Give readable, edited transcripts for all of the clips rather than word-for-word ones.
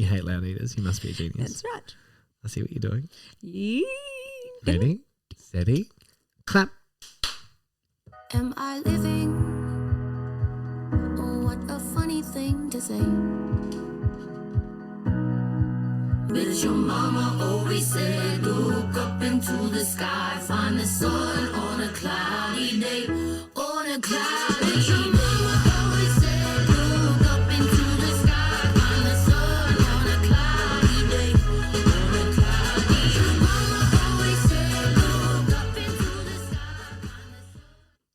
You hate loud eaters. You must be a genius. That's right. I see what you're doing. Yeah. Ready, steady, clap. Am I living? Oh, what a funny thing to say. But as your mama always said, look up into the sky, find the sun on a cloudy day, on a cloudy day. Your mama always said, look up into the sky, find the sun on a cloudy day, on a cloudy day. Your mama always said, look up into the sky, find the sun.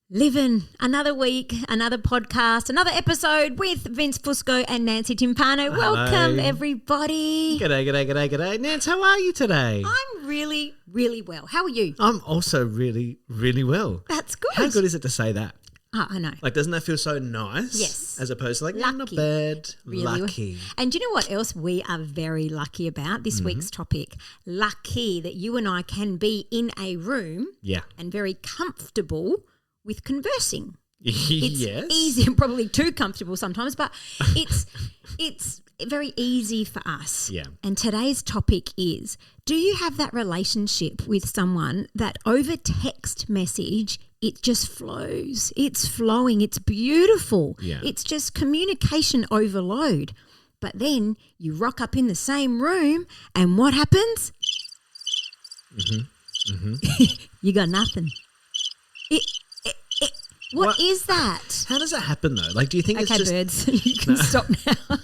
Livin, another week, another podcast, another episode with Vince Fusco and Nancy Timpano. Welcome, everybody. G'day. Nance, how are you today? I'm really, really well. How are you? I'm also really, really well. That's good. How good is it to say that? Oh, I know. Like, doesn't that feel so nice? Yes. As opposed to like, Lucky. not bad, Really. lucky. And do you know what else we are very lucky about? This week's topic. Lucky that you and I can be in a room Yeah. and very comfortable with conversing. It's Yes. easy and probably too comfortable sometimes, but it's very easy for us. Yeah. And today's topic is, do you have that relationship with someone that over text message, it just flows. It's flowing. It's beautiful. Yeah. It's just communication overload. But then you rock up in the same room and what happens? You got nothing. What is that? How does that happen though? Like, do you think Okay, it's just birds, you can stop now.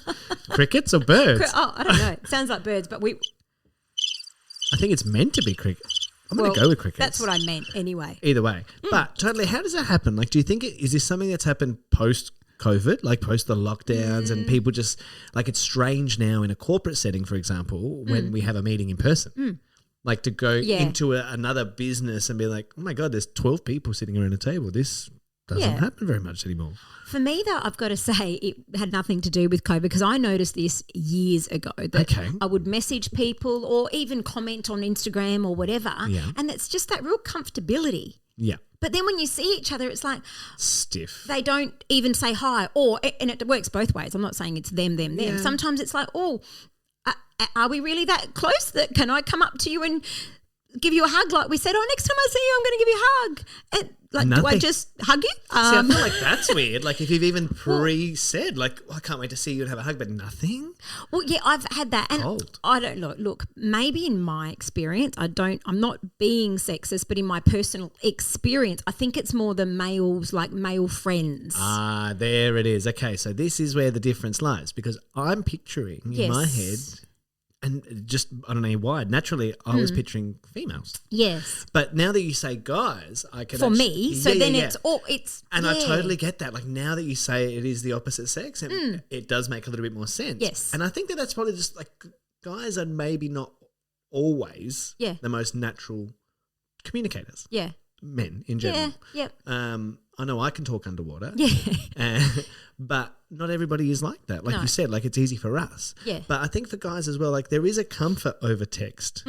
crickets or birds? Oh, I don't know. It sounds like birds, but I think it's meant to be crickets. I'm going well, to go with crickets. That's what I meant anyway. Either way. But totally, how does that happen? Like, do you think is this something that's happened post-COVID, like post the lockdowns and people just, like it's strange now in a corporate setting, for example, when we have a meeting in person. Like to go into another business and be like, oh my God, there's 12 people sitting around a table. This doesn't happen very much anymore. For me, though, I've got to say it had nothing to do with COVID because I noticed this years ago that I would message people or even comment on Instagram or whatever, and it's just that real comfortability. Yeah. But then when you see each other, it's like Stiff. they don't even say hi, and it works both ways. I'm not saying it's them. Yeah. Sometimes it's like, are we really that close that can I come up to you and give you a hug like we said? Oh, next time I see you, I'm going to give you a hug. And like, do I just hug you? See, I feel like that's weird. Like if you've even pre-said, like, I can't wait to see you and have a hug, but nothing. Well, yeah, I've had that, and Cold. I don't look. Maybe in my experience, I'm not being sexist, but in my personal experience, I think it's more the males, like male friends. Ah, there it is. Okay, so this is where the difference lies because I'm picturing in my head. And just, I don't know why, naturally I was picturing females. Yes. But now that you say guys, I can For me, so then it's all, it's. And I totally get that. Like now that you say it is the opposite sex, and it does make a little bit more sense. Yes. And I think that that's probably just like guys are maybe not always the most natural communicators. Yeah. Men in general. Yeah. Yep. I know I can talk underwater. Yeah. But not everybody is like that. Like you said, like it's easy for us. Yeah. But I think for guys as well, like there is a comfort over text.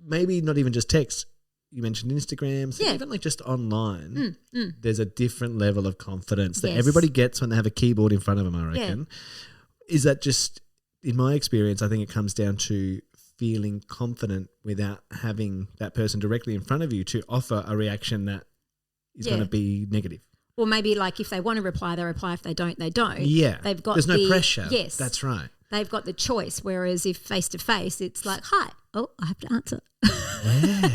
Maybe not even just text. You mentioned Instagram. So even like just online, there's a different level of confidence that everybody gets when they have a keyboard in front of them, I reckon. Is that just, in my experience, I think it comes down to feeling confident without having that person directly in front of you to offer a reaction that is going to be negative. Or maybe like if they want to reply, they reply. If they don't, they don't. Yeah. They've got There's no pressure. Yes. That's right. They've got the choice. Whereas if face to face, it's like, hi. Oh, I have to answer. Yeah.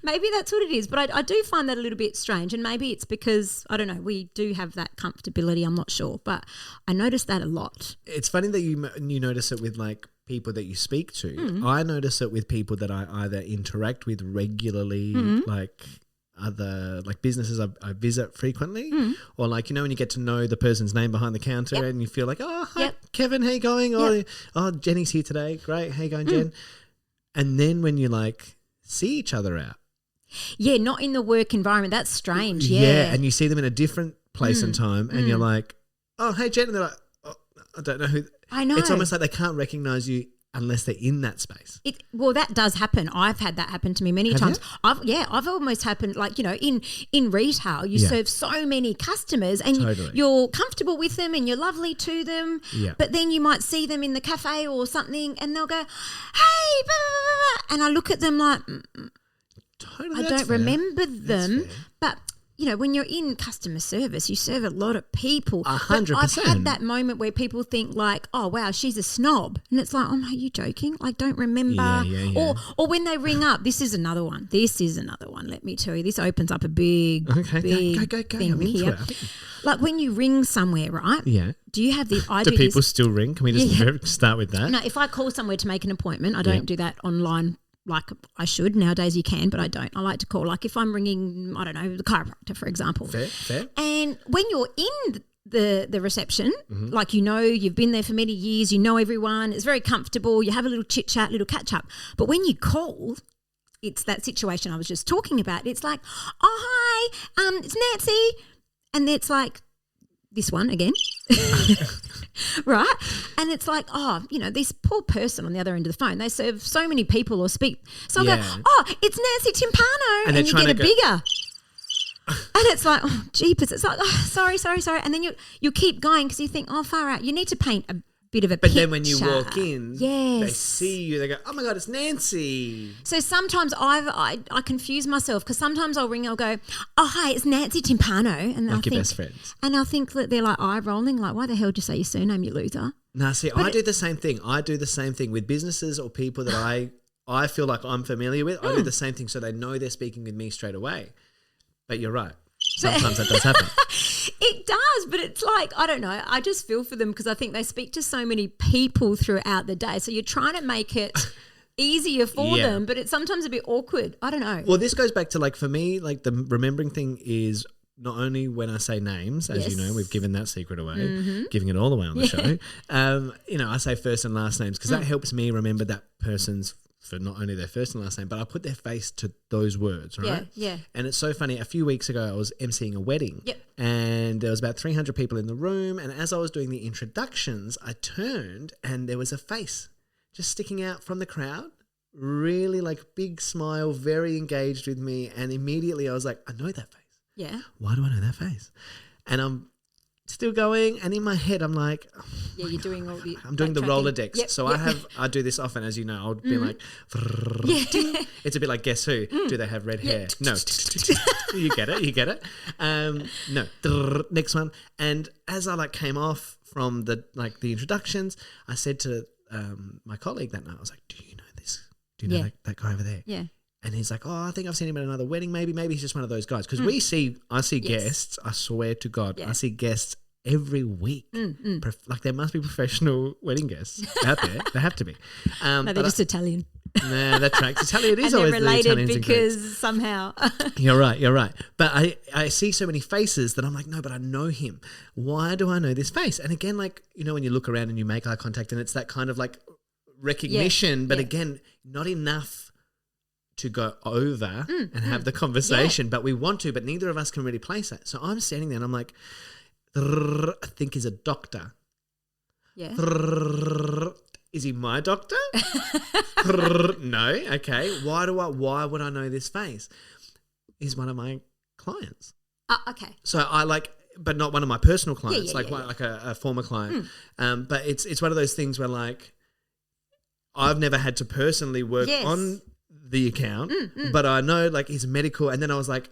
Maybe that's what it is. But I do find that a little bit strange. And maybe it's because, I don't know, we do have that comfortability. I'm not sure. But I notice that a lot. It's funny that you notice it with like people that you speak to. I notice it with people that I either interact with regularly, like other like businesses I visit frequently, or like, you know, when you get to know the person's name behind the counter and you feel like, oh, hi, Kevin, how you going? Oh, Jenny's here today. Great. How you going, Jen? And then when you like see each other out. Yeah, not in the work environment. That's strange. Yeah. And you see them in a different place and time and you're like, oh, hey, Jen. And they're like, oh, I don't know who. I know. It's almost like they can't recognize you unless they're in that space. Well, that does happen. I've had that happen to me many times. I've almost happened, like, you know, in retail, you serve so many customers and you're comfortable with them and you're lovely to them. Yeah. But then you might see them in the cafe or something and they'll go, hey, blah, blah, blah, and I look at them like, I don't remember them, but you know, when you're in customer service, you serve a lot of people. 100%. I've had that moment where people think like, oh, wow, she's a snob. And it's like, oh, no, are you joking? Like, don't remember. Yeah. Or when they ring up, this is another one. Let me tell you. This opens up a big go. thing here. Like when you ring somewhere, right? Yeah. Do you have the Do people still ring? Can we just start with that? No, if I call somewhere to make an appointment, I don't do that online like I should. Nowadays you can, but I don't. I like to call, like if I'm ringing, I don't know, the chiropractor, for example. Fair. And when you're in the reception, like, you know, you've been there for many years, you know everyone, it's very comfortable, you have a little chit-chat, little catch-up. But when you call, it's that situation I was just talking about. It's like, oh, hi, it's Nancy. And it's like, this one again. Right? And it's like, oh, you know, this poor person on the other end of the phone, they serve so many people or speak. So I go, oh, it's Nancy Timpano. And you get a bigger. And it's like, oh, jeepers. It's like, oh, sorry. And then you keep going because you think, oh, far out. You need to paint a bit of a picture. But then when you walk in, they see you, they go, oh my God, it's Nancy. So sometimes I confuse myself because sometimes I'll ring, I'll go, oh, hi, it's Nancy Timpano. And like your best friends. And I'll think that they're like eye rolling, like, why the hell did you say your surname, you loser? No, see, I do the same thing. I do the same thing with businesses or people that I feel like I'm familiar with. I do the same thing so they know they're speaking with me straight away. But you're right. Sometimes that does happen. It does, but it's like, I don't know, I just feel for them because I think they speak to so many people throughout the day. So you're trying to make it easier for them, but it's sometimes a bit awkward. I don't know. Well, this goes back to, like, for me, like the remembering thing is not only when I say names, as you know, we've given that secret away, giving it all away on the show. You know, I say first and last names because that helps me remember that person's, for not only their first and last name, but I put their face to those words, right? Yeah. And it's so funny. A few weeks ago, I was emceeing a wedding, and there was about 300 people in the room. And as I was doing the introductions, I turned and there was a face just sticking out from the crowd, really like big smile, very engaged with me. And immediately I was like, I know that face. Yeah. Why do I know that face? And I'm still going, and in my head I'm like, you're doing all the I'm doing the Rolodex. So I do this often, as you know. I'll be like, it's a bit like Guess Who? Do they have red hair? No. You get it. No. Next one. And as I like came off from the introductions, I said to my colleague that night, I was like, do you know this? Do you know that guy over there? Yeah. And he's like, oh, I think I've seen him at another wedding. Maybe he's just one of those guys. Because I see guests, I swear to God, I see guests every week. Like there must be professional wedding guests out there. There have to be. No, they're just Italian. Nah, that tracks. Italian is and always they're related the Italians because somehow. You're right. But I see so many faces that I'm like, no, but I know him. Why do I know this face? And again, like, you know, when you look around and you make eye contact and it's that kind of like recognition, but again, not enough to go over and have the conversation, but we want to, but neither of us can really place it. So I'm standing there and I'm like, I think he's a doctor. Yeah. Is he my doctor? No. Okay. Why would I know this face? He's one of my clients. Okay. So I like, but not one of my personal clients, like a former client. But it's one of those things where like, I've never had to personally work on the account, but I know like he's medical. And then I was like,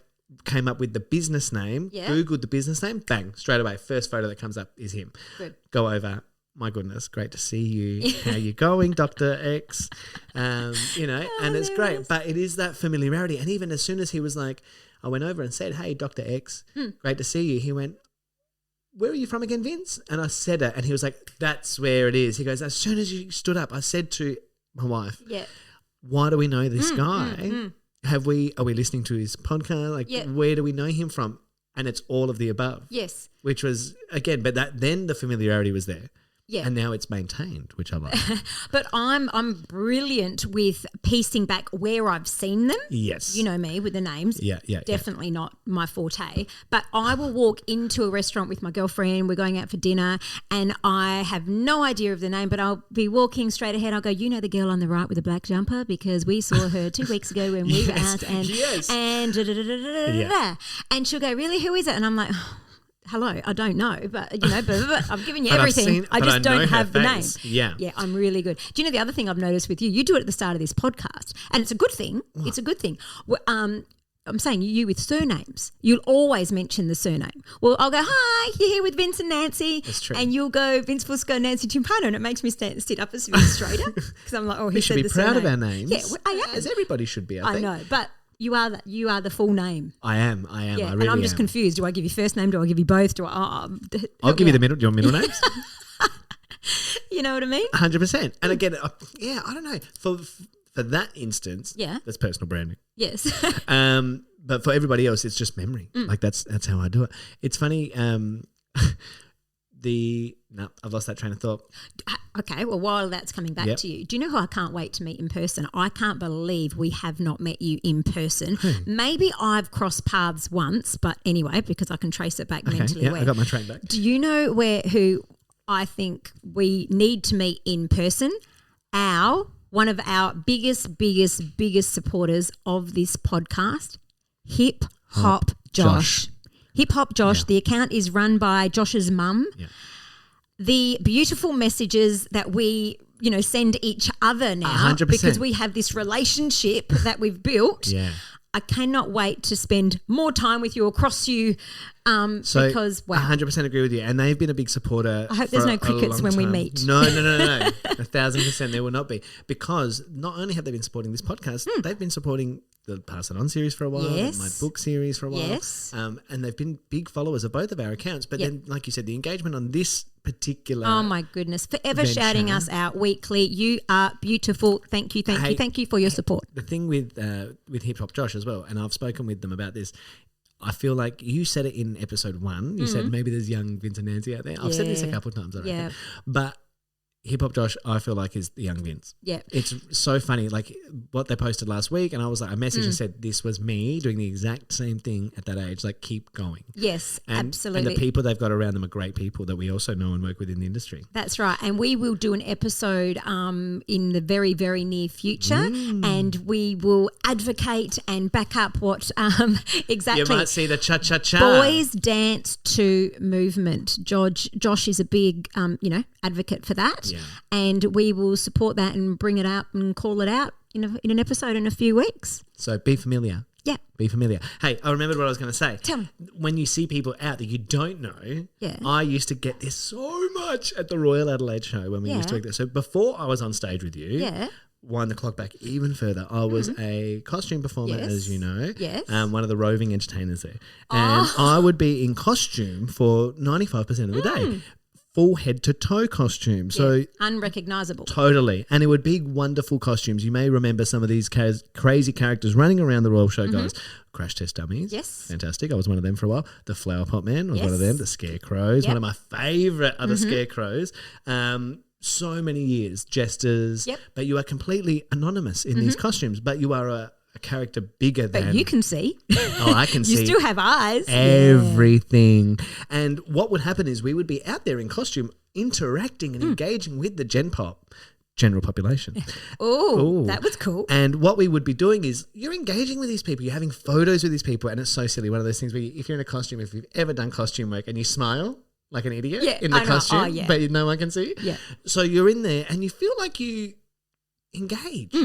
came up with the business name, Googled the business name, bang, straight away. First photo that comes up is him. Good. Go over. My goodness, great to see you. How you going, Dr. X? You know, and it's great. But it is that familiarity. And even as soon as he was like, I went over and said, hey, Dr. X, great to see you. He went, where are you from again, Vince? And I said it. And he was like, that's where it is. He goes, as soon as you stood up, I said to my wife, why do we know this guy? Are we listening to his podcast? Like, where do we know him from? And it's all of the above. Yes. Which was, again, but then the familiarity was there. Yeah. And now it's maintained, which I like. But I'm brilliant with piecing back where I've seen them. Yes. You know me with the names. Yeah. Definitely not my forte. But I will walk into a restaurant with my girlfriend. We're going out for dinner and I have no idea of the name, but I'll be walking straight ahead. I'll go, you know the girl on the right with the black jumper because we saw her 2 weeks ago when we were out and and she'll go, really, who is it? And I'm like, hello, I don't know, but but I've given you everything. I just don't have the name. Yeah, I'm really good. Do you know the other thing I've noticed with you? You do it at the start of this podcast, and it's a good thing. What? It's a good thing. I'm saying you with surnames. You'll always mention the surname. Well, I'll go, hi, you're here with Vince and Nancy. That's true. And you'll go, Vince Fusco, Nancy Timpano, and it makes me sit up a bit straighter because I'm like, he should be proud of our names. Yeah, I am. As everybody should be, I think. I know, but you are the full name. I am. Yeah, I really and I'm just confused. Do I give you first name? Do I give you both? I'll give you your middle names. You know what I mean? 100%. And again, I don't know. For that instance, that's personal branding. Yes. But for everybody else, it's just memory. Like that's how I do it. It's funny. I've lost that train of thought. Okay, well, while that's coming back to you, do you know who I can't wait to meet in person? I can't believe we have not met you in person. Maybe I've crossed paths once, but anyway, because I can trace it back mentally. Yeah, I got my train back. Do you know who I think we need to meet in person? One of our biggest supporters of this podcast, Hip Hop Josh. Hip Hop Josh. The account is run by Josh's mum. Yeah. The beautiful messages that we, send each other now 100%. because we have this relationship that we've built. Yeah. I cannot wait to spend more time with you across you because, wow. 100% agree with you. And they've been a big supporter. I hope there's no crickets when we meet. No. 1,000% there will not be. Because not only have they been supporting this podcast, they've been supporting the Pass It On series for a while, my book series for a while. Yes. And they've been big followers of both of our accounts. But then, like you said, the engagement on this particular oh my goodness, forever shouting us out weekly. You are beautiful. Thank you for your support. The thing with Hip Hop Josh as well, and I've spoken with them about this, I feel like you said it in episode 1. You said maybe there's young Vince and Nancy out there. I've said this a couple of times, I reckon. But Hip Hop Josh, I feel like, is the young Vince. Yeah. It's so funny. Like what they posted last week, and I was like, I messaged and said, this was me doing the exact same thing at that age. Like, keep going. Yes, absolutely. And the people they've got around them are great people that we also know and work with in the industry. That's right. And we will do an episode in the very, very near future, and we will advocate and back up what exactly. You might see the cha-cha-cha. Boys Dance to movement. Josh is a big, advocate for that. Yeah. And we will support that and bring it up and call it out in an episode in a few weeks. So be familiar. Yeah. Be familiar. Hey, I remembered what I was going to say. Tell me. When you see people out that you don't know, I used to get this so much at the Royal Adelaide show when we used to work there. So before I was on stage with you, wind the clock back even further, I was a costume performer, as you know. Yes. One of the roving entertainers there. And I would be in costume for 95% of the day. Full head to toe costume. So unrecognisable. Totally. And it would be wonderful costumes. You may remember some of these crazy characters running around the Royal Show, guys. Crash Test Dummies. Yes. Fantastic. I was one of them for a while. The Flower Pot Man was one of them. The Scarecrows. One of my favourite other Scarecrows. So many years. Jesters. Yep. But you are completely anonymous in these costumes. But you are a character bigger than... But you can see. Oh, I can see. You still have eyes. Everything. Yeah. And what would happen is we would be out there in costume interacting and engaging with the general population. Oh, that was cool. And what we would be doing is you're engaging with these people. You're having photos with these people. And it's so silly. One of those things where if you're in a costume, if you've ever done costume work and you smile like an idiot in the costume, but no one can see. Yeah. So you're in there and you feel like you engage.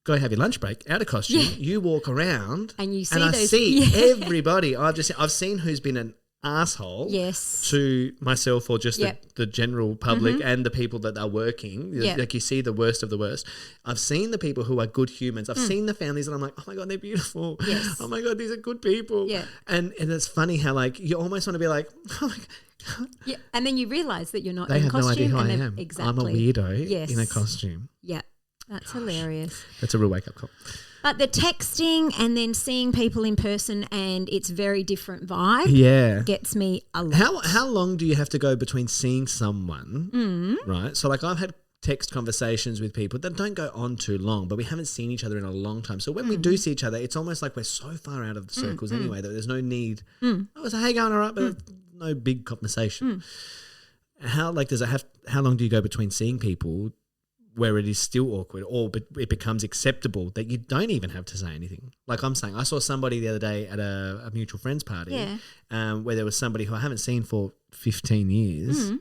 Go have your lunch break out of costume. Yeah. You walk around and you see and I see everybody. I've seen who's been an asshole to myself or just the general public and the people that are working. Like you see the worst of the worst. I've seen the people who are good humans. I've seen the families and I'm like, oh my God, they're beautiful. Yes. Oh my God, these are good people. Yeah. And it's funny how like you almost want to be like, oh my God. Yeah. And then you realise that you're not they in have costume. No idea who I am. Exactly. I'm a weirdo in a costume. Yeah. That's hilarious. That's a real wake-up call. But the texting and then seeing people in person and it's very different vibe gets me a lot. How long do you have to go between seeing someone, right? So like I've had text conversations with people that don't go on too long, but we haven't seen each other in a long time. So when we do see each other, it's almost like we're so far out of the circles anyway that there's no need. Oh, so hey, going all right? But no big conversation. How long do you go between seeing people where it is still awkward or it becomes acceptable that you don't even have to say anything? Like I'm saying, I saw somebody the other day at a mutual friends party where there was somebody who I haven't seen for 15 years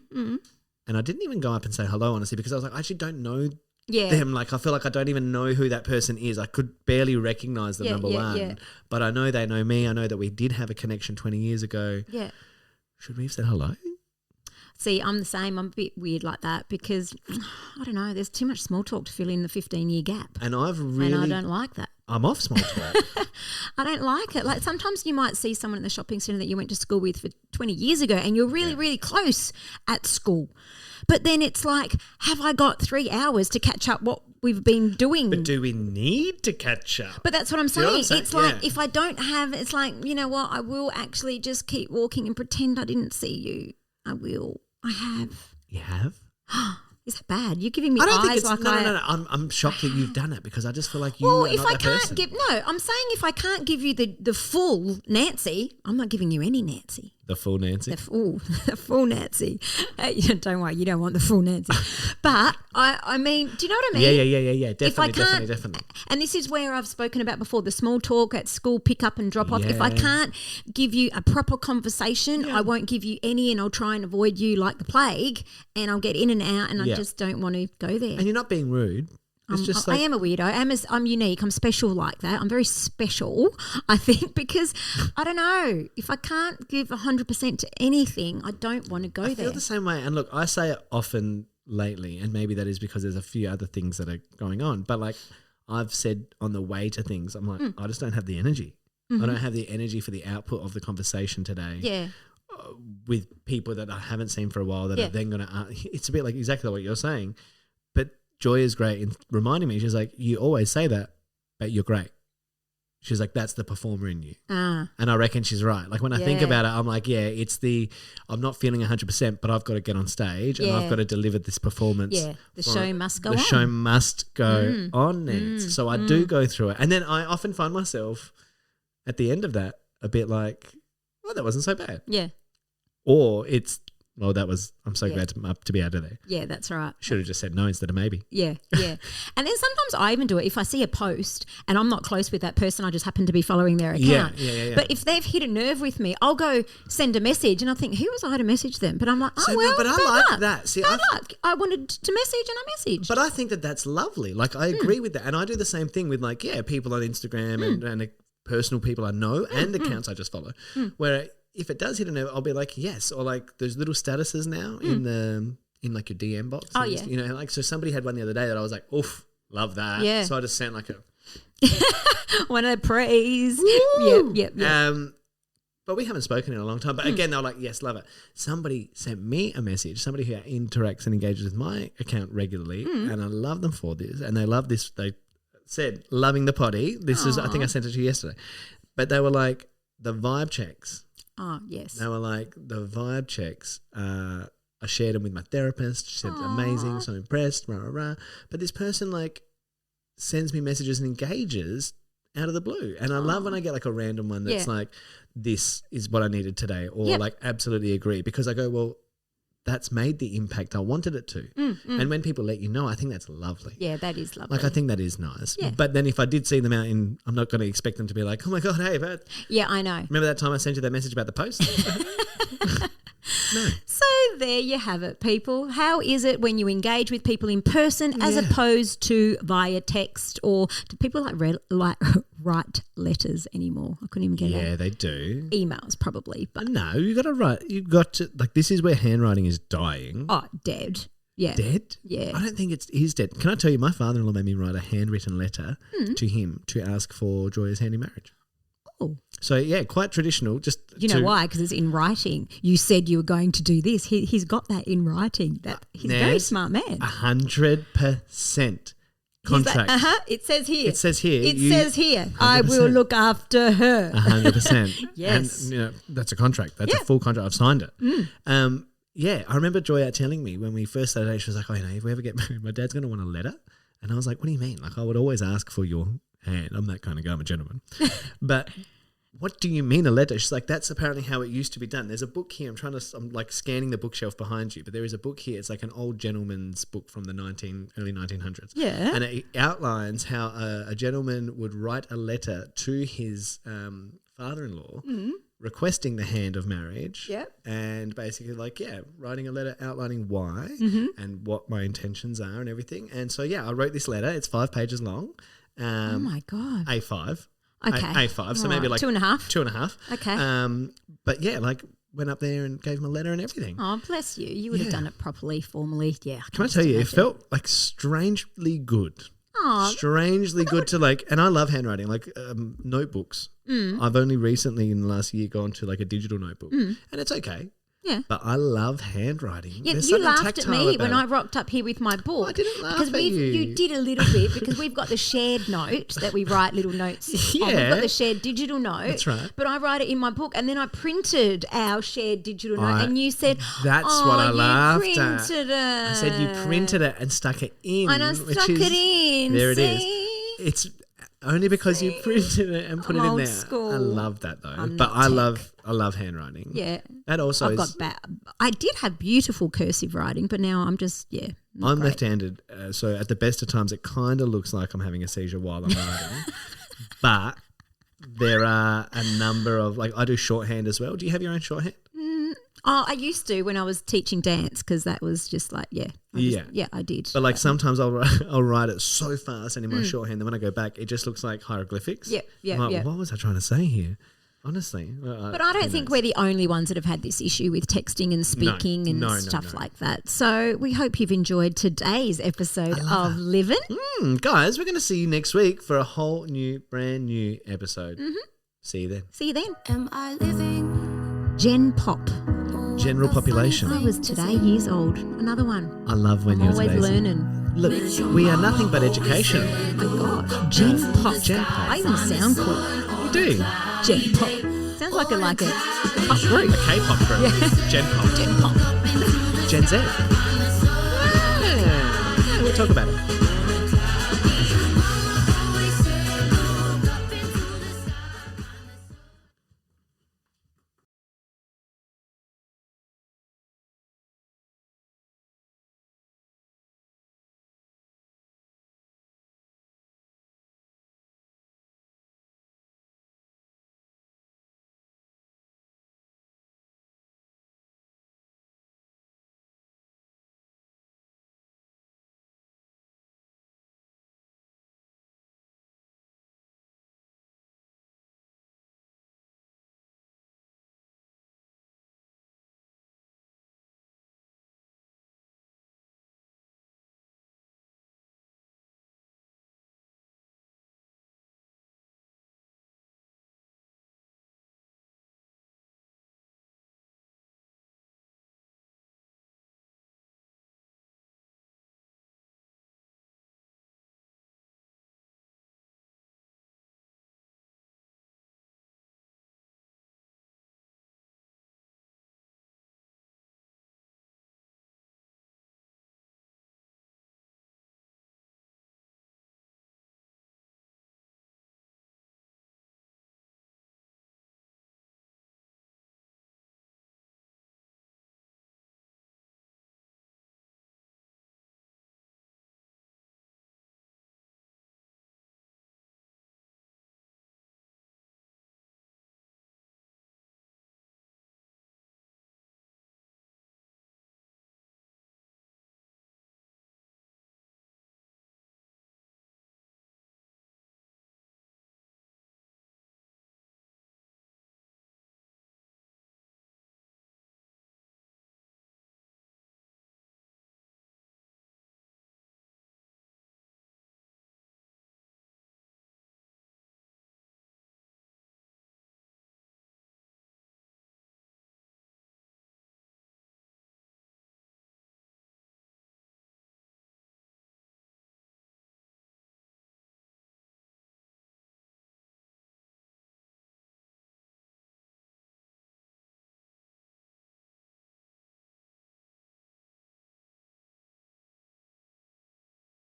and I didn't even go up and say hello, honestly, because I was like, I actually don't know them. Like I feel like I don't even know who that person is. I could barely recognise them, number one. But I know they know me. I know that we did have a connection 20 years ago. Yeah. Should we have said hello? See, I'm the same. I'm a bit weird like that because, I don't know, there's too much small talk to fill in the 15-year gap. And I don't like that. I'm off small talk. I don't like it. Like sometimes you might see someone in the shopping centre that you went to school with for 20 years ago and you're really, really close at school. But then it's like, have I got 3 hours to catch up what we've been doing? But do we need to catch up? But that's what I'm saying. It's like if I don't have, it's like, you know what, I will actually just keep walking and pretend I didn't see you. I will. I have. You have? Is that bad? You're giving me eyes like No. I'm shocked that you've done it because I just feel like you Well, are if not I that can't person. I'm saying if I can't give you the full Nancy, I'm not giving you any Nancy. The full Nancy? The full Nancy. Don't worry, you don't want the full Nancy. But, I mean, do you know what I mean? Yeah. Definitely. And this is where I've spoken about before, the small talk at school, pick up and drop off. If I can't give you a proper conversation, I won't give you any and I'll try and avoid you like the plague and I'll get in and out and I just don't want to go there. And you're not being rude. I am a weirdo. I'm unique. I'm special like that. I'm very special, I think, because I don't know. If I can't give 100% to anything, I don't want to go there. I feel the same way. And look, I say it often lately, and maybe that is because there's a few other things that are going on. But like I've said on the way to things, I'm like, I just don't have the energy. I don't have the energy for the output of the conversation today. Yeah. With people that I haven't seen for a while that are then going to, it's a bit like exactly what you're saying. But Joy is great in reminding me, she's like, you always say that, but you're great. She's like, that's the performer in you. And I reckon she's right. Like when I think about it, I'm like, I'm not feeling 100%, but I've got to get on stage and I've got to deliver this performance. Yeah, the show must go on. The show must go on, Nance. So I do go through it. And then I often find myself at the end of that a bit like, oh, that wasn't so bad. Yeah. Or it's, I'm so glad to be out of there. Yeah, that's right. Should have just said no instead of maybe. Yeah. And then sometimes I even do it if I see a post and I'm not close with that person, I just happen to be following their account. Yeah. But if they've hit a nerve with me, I'll go send a message and I think, who was I to message them? But I'm like, but I like that. See, I wanted to message and I messaged. But I think that's lovely. Like I agree with that. And I do the same thing with people on Instagram and personal people I know and accounts I just follow where if it does hit a nerve, I'll be like, yes. Or like those little statuses now in like your DM box. Oh, yeah. You know, like so somebody had one the other day that I was like, oof, love that. Yeah. So I just sent like a one of praise. Yep. But we haven't spoken in a long time. But again, they're like, yes, love it. Somebody sent me a message, somebody who interacts and engages with my account regularly, and I love them for this. And they love this. They said, loving the potty. This is, I think I sent it to you yesterday. But they were like, the vibe checks. Oh, yes. They were like, the vibe checks. I shared them with my therapist. She said, amazing, so impressed, rah, rah, rah. But this person like sends me messages and engages out of the blue. And I love when I get like a random one that's like, this is what I needed today, or like absolutely agree, because I go, well, that's made the impact I wanted it to. And when people let you know, I think that's lovely. Yeah, that is lovely. Like I think that is nice. Yeah. But then if I did see them out I'm not going to expect them to be like, oh my God, hey, but yeah, I know. Remember that time I sent you that message about the post? No. So there you have it, people. How is it when you engage with people in person as opposed to via text, or do people write letters anymore? I couldn't even get it. Yeah, they do. Emails probably. But no, you got to write. You've got to, like, this is where handwriting is dying. Oh, dead. Yeah. Dead? Yeah. I don't think he's dead. Can I tell you, my father-in-law made me write a handwritten letter to him to ask for Joya's hand in marriage. Oh. So, yeah, quite traditional. Just you know why? Because it's in writing. You said you were going to do this. He's got that in writing. He's a very smart man. 100%. contract. Like, it says here. It says here. It says here. 100%. I will look after her. 100%. Yes. And, that's a contract. That's a full contract. I've signed it. I remember Joy out telling me when we first started dating, she was like, if we ever get married, my dad's going to want a letter. And I was like, what do you mean? Like, I would always ask for your hand. I'm that kind of guy. I'm a gentleman. But what do you mean a letter? She's like, that's apparently how it used to be done. There's a book here. I'm like scanning the bookshelf behind you, but there is a book here. It's like an old gentleman's book from the early 1900s. Yeah. And it outlines how a gentleman would write a letter to his father-in-law requesting the hand of marriage. Yep. And basically writing a letter outlining why and what my intentions are and everything. And so, I wrote this letter. It's 5 pages long. Oh my God. A5. Okay. A5. So maybe like 2.5. 2.5. Okay. But went up there and gave him a letter and everything. Oh, bless you. You would have done it properly, formally. Yeah. Can I tell you, it felt like strangely good. Oh, strangely good to and I love handwriting, notebooks. I've only recently in the last year gone to a digital notebook and it's okay. Yeah. But I love handwriting. Yeah, you laughed at me when I rocked up here with my book. I didn't laugh because at you. You did a little bit because we've got the shared note that we write little notes on. We've got the shared digital note. That's right. But I write it in my book and then I printed our shared digital note and you said, that's what I laughed at. Printed it. I said you printed it and stuck it in. And I stuck it in. There it is. It's only because you printed it and put it in old there. school. I love that though. But I love handwriting. Yeah. That also I've got bad. I did have beautiful cursive writing, but now I'm just, I'm great. Left-handed, so at the best of times it kind of looks like I'm having a seizure while I'm writing. But there are a number of, I do shorthand as well. Do you have your own shorthand? I used to when I was teaching dance because that was just I did. But sometimes I'll write it so fast and in my shorthand, then when I go back, it just looks like hieroglyphics. Yeah. What was I trying to say here? Honestly. But I don't think we're the only ones that have had this issue with texting and speaking and stuff like that. So we hope you've enjoyed today's episode of Livin. Guys, we're going to see you next week for a whole brand new episode. See you then. See you then. Am I living? Gen Pop. General population. I was today years old. Another one. I love when you're always learning. Look, we are nothing but education. Oh my God. Gen Pop. Gen Pop. I even sound cool. You do. Gen Pop. Sounds like a pop group. A K-pop group. Yeah. Gen Pop. Gen Pop. Gen Z. Yeah. We'll talk about it.